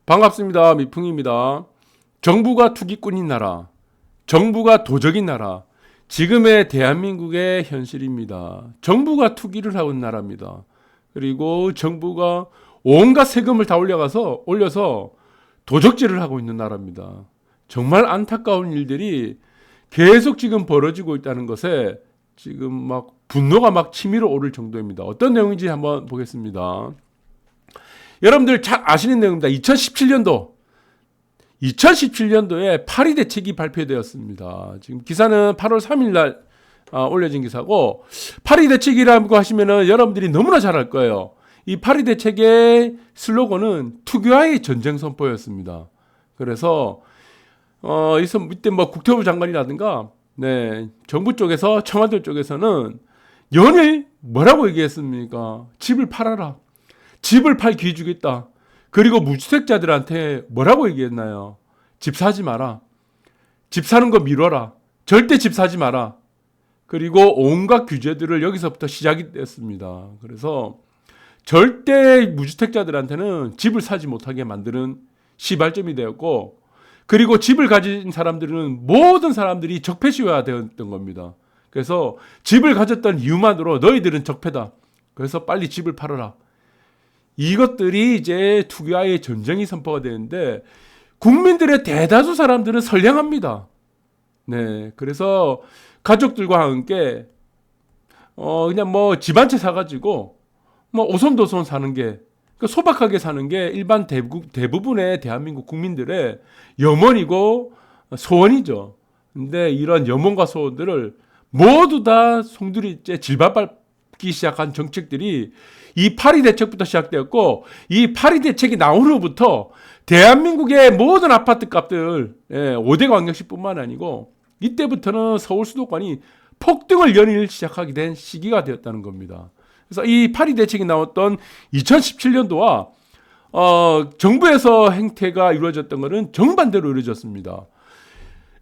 반갑습니다. 미풍입니다. 정부가 투기꾼인 나라, 정부가 도적인 나라, 지금의 대한민국의 현실입니다. 정부가 투기를 하는 나라입니다. 그리고 정부가 온갖 세금을 다 올려서 도적질을 하고 있는 나라입니다. 정말 안타까운 일들이 계속 지금 벌어지고 있다는 것에 지금 막 분노가 막 치밀어 오를 정도입니다. 어떤 내용인지 한번 보겠습니다. 여러분들 잘 아시는 내용입니다. 2017년도에 파리 대책이 발표되었습니다. 지금 기사는 8월 3일 날 올려진 기사고, 파리 대책이라고 하시면은 여러분들이 너무나 잘 알 거예요. 이 파리 대책의 슬로건은 투기와의 전쟁 선포였습니다. 그래서 이때 뭐 국토부 장관이라든가 정부 쪽에서, 청와대 쪽에서는 연일 뭐라고 얘기했습니까? 집을 팔아라. 집을 팔 기회 주겠다. 그리고 무주택자들한테 뭐라고 얘기했나요? 집 사지 마라. 집 사는 거 미뤄라. 절대 집 사지 마라. 그리고 온갖 규제들을 여기서부터 시작이 됐습니다. 그래서 절대 무주택자들한테는 집을 사지 못하게 만드는 시발점이 되었고, 그리고 집을 가진 사람들은 모든 사람들이 적폐시효가 되었던 겁니다. 그래서 집을 가졌던 이유만으로 너희들은 적폐다. 그래서 빨리 집을 팔아라. 이것들이 이제 투기와의 전쟁이 선포가 되는데, 국민들의 대다수 사람들은 선량합니다. 그래서 가족들과 함께 그냥 뭐 집 한 채 사가지고 뭐 오손도손 사는 게, 소박하게 사는 게 일반 대부분의 대한민국 국민들의 염원이고 소원이죠. 근데 이런 염원과 소원들을 모두 다 송두리째 질밟기 시작한 정책들이 이 파리 대책부터 시작되었고, 이 파리 대책이 나온 후부터 대한민국의 모든 아파트 값들, 5대 광역시뿐만 아니고 이때부터는 서울 수도권이 폭등을 연일 시작하게 된 시기가 되었다는 겁니다. 그래서 이 파리 대책이 나왔던 2017년도와 정부에서 행태가 이루어졌던 것은 정반대로 이루어졌습니다.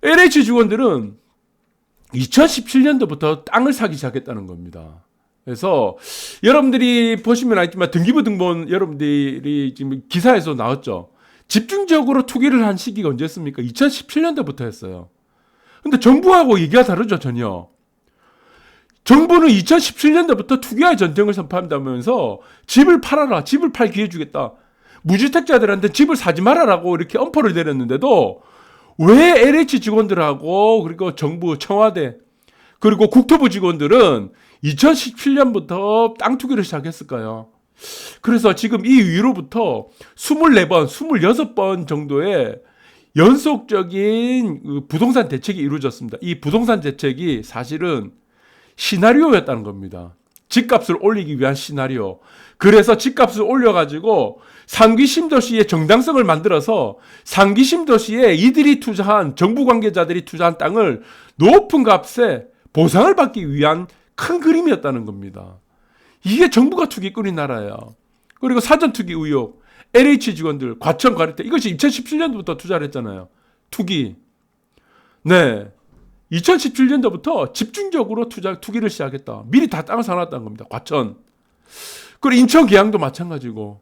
LH 직원들은 2017년도부터 땅을 사기 시작했다는 겁니다. 그래서 여러분들이 보시면 알겠지만 등기부 등본, 여러분들이 지금 기사에서 나왔죠. 집중적으로 투기를 한 시기가 언제였습니까? 2017년도부터 했어요. 근데 정부하고 얘기가 다르죠, 전혀. 정부는 2017년도부터 투기와의 전쟁을 선포한다면서 집을 팔아라, 집을 팔 기회 주겠다, 무주택자들한테 집을 사지 말아라고 이렇게 엄포를 내렸는데도 왜 LH 직원들하고, 그리고 정부, 청와대, 그리고 국토부 직원들은 2017년부터 땅 투기를 시작했을까요? 그래서 지금 이 위로부터 24번, 26번 정도의 연속적인 부동산 대책이 이루어졌습니다. 이 부동산 대책이 사실은 시나리오였다는 겁니다. 집값을 올리기 위한 시나리오. 그래서 집값을 올려가지고 상기 신도시의 정당성을 만들어서 상기 신도시에 이들이 투자한, 정부 관계자들이 투자한 땅을 높은 값에 보상을 받기 위한 큰 그림이었다는 겁니다. 이게 정부가 투기꾼인 나라예요. 그리고 사전투기 의혹, LH 직원들, 과천 과리태, 이것이 2017년도부터 투자를 했잖아요. 투기. 2017년도부터 집중적으로 투기를 시작했다. 미리 다 땅을 사놨다는 겁니다. 과천. 그리고 인천 계양도 마찬가지고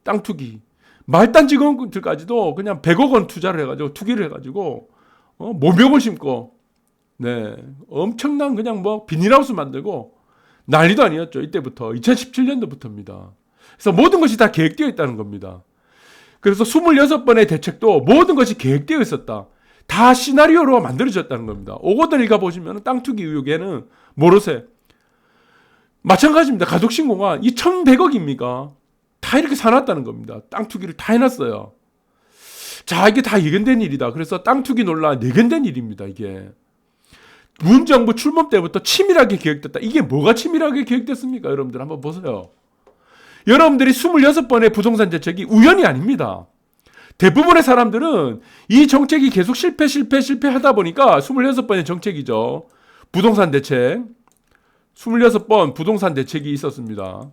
땅 투기. 말단 직원들까지도 그냥 100억 원 투자를 해가지고, 투기를 해가지고 모병을 심고, 엄청난 그냥 뭐 비닐하우스 만들고 난리도 아니었죠. 이때부터 2017년도부터입니다. 그래서 모든 것이 다 계획되어 있다는 겁니다. 그래서 26번의 대책도 모든 것이 계획되어 있었다. 다 시나리오로 만들어졌다는 겁니다. 오거들 읽어보시면 땅 투기 의혹에는 모르세. 마찬가지입니다. 가족신고가 2,100억입니까? 다 이렇게 사놨다는 겁니다. 땅 투기를 다 해놨어요. 자, 이게 다 예견된 일이다. 그래서 땅 투기 논란 예견된 일입니다. 이게 문 정부 출범 때부터 치밀하게 계획됐다. 이게 뭐가 치밀하게 계획됐습니까? 여러분들 한번 보세요. 여러분들이 26번의 부동산 대책이 우연이 아닙니다. 대부분의 사람들은 이 정책이 계속 실패하다 보니까 26번의 정책이죠. 부동산 대책. 26번 부동산 대책이 있었습니다.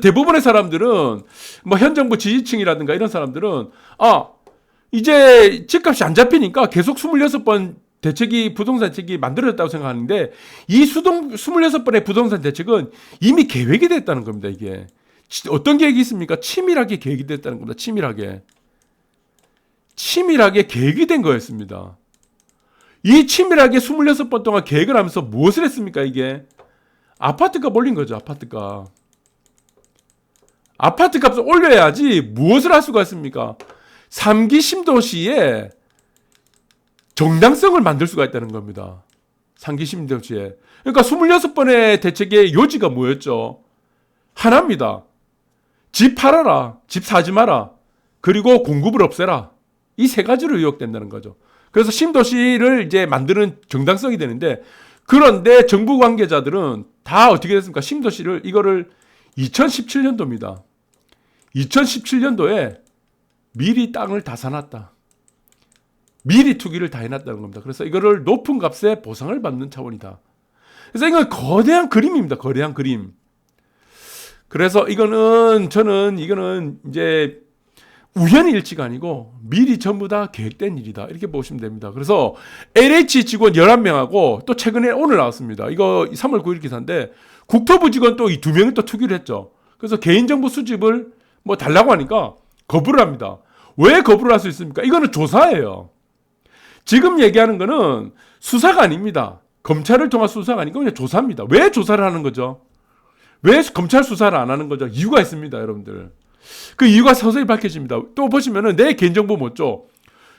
대부분의 사람들은, 뭐 현 정부 지지층이라든가 이런 사람들은, 이제 집값이 안 잡히니까 계속 26번 대책이, 부동산 대책이 만들어졌다고 생각하는데, 이 26번의 부동산 대책은 이미 계획이 됐다는 겁니다. 이게 어떤 계획이 있습니까? 치밀하게 계획이 됐다는 겁니다. 치밀하게 계획이 된 거였습니다. 이 치밀하게 26번 동안 계획을 하면서 무엇을 했습니까? 이게 아파트값 올린 거죠. 아파트값을 올려야지 무엇을 할 수가 있습니까? 3기 신도시에 정당성을 만들 수가 있다는 겁니다. 3기 신도시에. 그러니까 26번의 대책의 요지가 뭐였죠? 하나입니다. 집 팔아라. 집 사지 마라. 그리고 공급을 없애라. 이 세 가지로 유혹된다는 거죠. 그래서 신도시를 이제 만드는 정당성이 되는데, 그런데 정부 관계자들은 다 어떻게 됐습니까? 신도시를 이거를 2017년도입니다. 2017년도에 미리 땅을 다 사놨다. 미리 투기를 다 해놨다는 겁니다. 그래서 이거를 높은 값에 보상을 받는 차원이다. 그래서 이건 거대한 그림입니다. 거대한 그림. 그래서 이거는 이제 우연의 일치가 아니고 미리 전부 다 계획된 일이다. 이렇게 보시면 됩니다. 그래서 LH 직원 11명하고 또 최근에 오늘 나왔습니다. 이거 3월 9일 기사인데 국토부 직원 또 이 2명이 또 투기를 했죠. 그래서 개인정보 수집을 뭐 달라고 하니까 거부를 합니다. 왜 거부를 할 수 있습니까? 이거는 조사예요. 지금 얘기하는 거는 수사가 아닙니다. 검찰을 통한 수사가 아니고 그냥 조사입니다. 왜 조사를 하는 거죠? 왜 검찰 수사를 안 하는 거죠? 이유가 있습니다, 여러분들. 그 이유가 서서히 밝혀집니다. 또 보시면은 내 개인정보 뭐죠?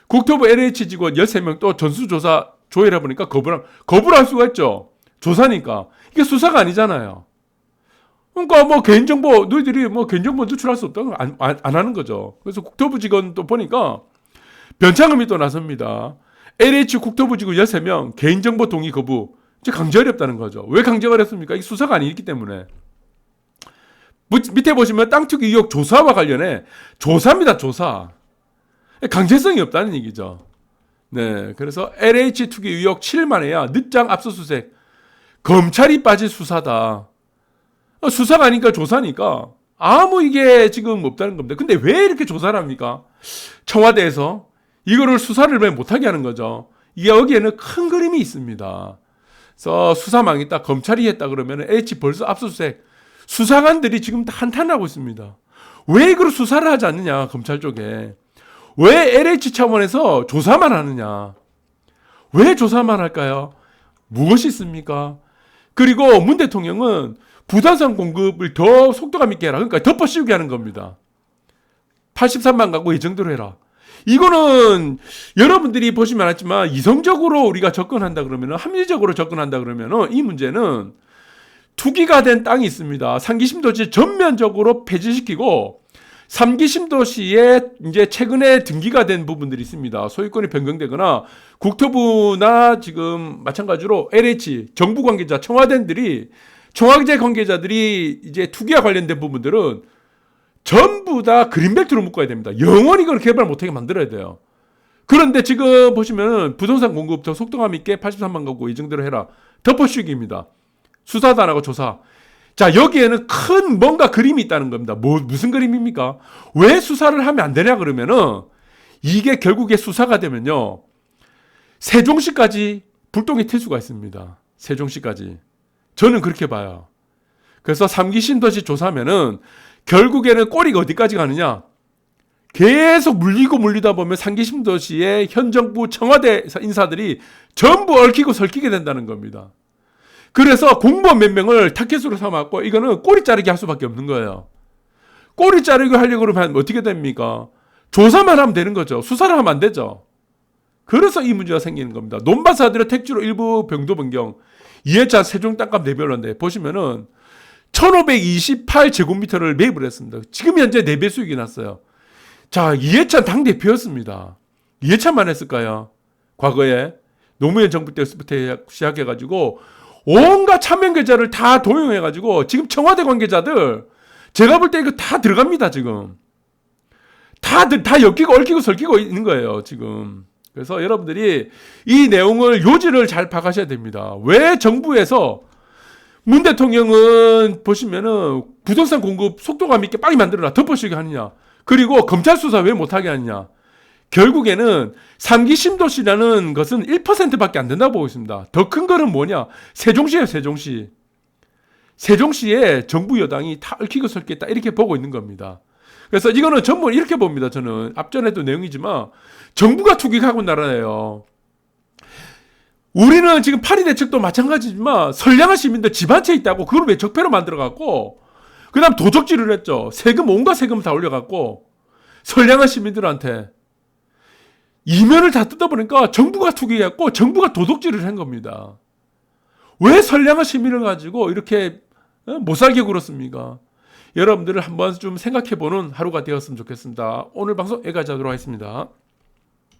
국토부 LH 직원 13명 또 전수조사 조회를 해보니까 거부를 할 수가 있죠. 조사니까. 이게 수사가 아니잖아요. 그러니까 뭐 개인정보, 너희들이 뭐 개인정보 누출할 수 없다고 안 하는 거죠. 그래서 국토부 직원 또 보니까 변창흠이 또 나섭니다. LH 국토부 직원 13명 개인정보 동의 거부. 이제 강제 어렵다는 거죠. 왜 강제 어렵습니까? 이게 수사가 아니기 때문에. 밑에 보시면 땅 투기 의혹 조사와 관련해 조사입니다. 조사. 강제성이 없다는 얘기죠. 네, 그래서 LH 투기 의혹 7만회야 늦장 압수수색. 검찰이 빠질 수사다. 수사가 아니니까 조사니까 아무 이게 지금 없다는 겁니다. 근데 왜 이렇게 조사를 합니까? 청와대에서 이거를 수사를 왜 못하게 하는 거죠. 이게 여기에는 큰 그림이 있습니다. 그래서 수사망이 있다. 검찰이 했다 그러면 LH 벌써 압수수색. 수사관들이 지금 다 한탄하고 있습니다. 왜 이걸 수사를 하지 않느냐, 검찰 쪽에. 왜 LH 차원에서 조사만 하느냐. 왜 조사만 할까요? 무엇이 있습니까? 그리고 문 대통령은 부동산 공급을 더 속도감 있게 해라. 그러니까 덮어 씌우게 하는 겁니다. 83만 가구 이 정도로 해라. 이거는 여러분들이 보시면 알지만 이성적으로 우리가 접근한다 그러면, 합리적으로 접근한다 그러면 이 문제는 투기가 된 땅이 있습니다. 3기 신도시 전면적으로 폐지시키고 3기 신도시에 이제 최근에 등기가 된 부분들이 있습니다. 소유권이 변경되거나 국토부나 지금 마찬가지로 LH 정부 관계자 청와대 관계자들이 이제 투기와 관련된 부분들은 전부 다 그린벨트로 묶어야 됩니다. 영원히 그걸 개발 못하게 만들어야 돼요. 그런데 지금 보시면 부동산 공급 더 속도감 있게 83만 가구 이 정도로 해라. 덮어씌우기입니다. 수사도 안 하고 조사. 자, 여기에는 큰 뭔가 그림이 있다는 겁니다. 무슨 그림입니까? 왜 수사를 하면 안 되냐 그러면은 이게 결국에 수사가 되면요. 세종시까지 불똥이 튈 수가 있습니다. 세종시까지. 저는 그렇게 봐요. 그래서 3기 신도시 조사하면은 결국에는 꼬리가 어디까지 가느냐? 계속 물리다 보면 3기 신도시의 현 정부 청와대 인사들이 전부 얽히고 설키게 된다는 겁니다. 그래서 공무원 몇 명을 타켓으로 삼았고 이거는 꼬리 자르기 할 수밖에 없는 거예요. 꼬리 자르기 하려고 그러면 어떻게 됩니까? 조사만 하면 되는 거죠. 수사를 하면 안 되죠. 그래서 이 문제가 생기는 겁니다. 논밭사들의 택지로 일부 병도 변경. 이해찬 세종 땅값 내별로인데 보시면은 1528제곱미터를 매입을 했습니다. 지금 현재 4배 수익이 났어요. 자, 이해찬 당대표였습니다. 이해찬만 했을까요? 과거에 노무현 정부 때부터 시작해가지고 온갖 차명계좌를 다 도용해가지고 지금 청와대 관계자들 제가 볼 때 이거 다 들어갑니다. 지금 다 엮이고 얽히고 설키고 있는 거예요. 지금. 그래서 여러분들이 이 내용을 요지를 잘 파악하셔야 됩니다. 왜 정부에서 문 대통령은 보시면은 부동산 공급 속도감 있게 빨리 만들어라 덮어씌우게 하느냐. 그리고 검찰 수사 왜 못하게 하느냐. 결국에는 3기 신도시라는 것은 1%밖에 안 된다고 보고 있습니다. 더 큰 거는 뭐냐? 세종시예요, 세종시. 세종시에 정부 여당이 다 얽히고 설켰다 이렇게 보고 있는 겁니다. 그래서 이거는 전부 이렇게 봅니다. 저는 앞전에도 내용이지만 정부가 투기하고 나라예요. 우리는 지금 파리 대책도 마찬가지지만 선량한 시민들 집 한 채 있다고 그걸 왜 적폐로 만들어갖고 그다음 도적질을 했죠. 세금 온갖 세금 다 올려갖고 선량한 시민들한테 이면을 다 뜯어보니까 정부가 투기했고 정부가 도둑질을 한 겁니다. 왜 선량한 시민을 가지고 이렇게 못 살게 굴었습니까? 여러분들을 한번 좀 생각해보는 하루가 되었으면 좋겠습니다. 오늘 방송 여기까지 하도록 하겠습니다.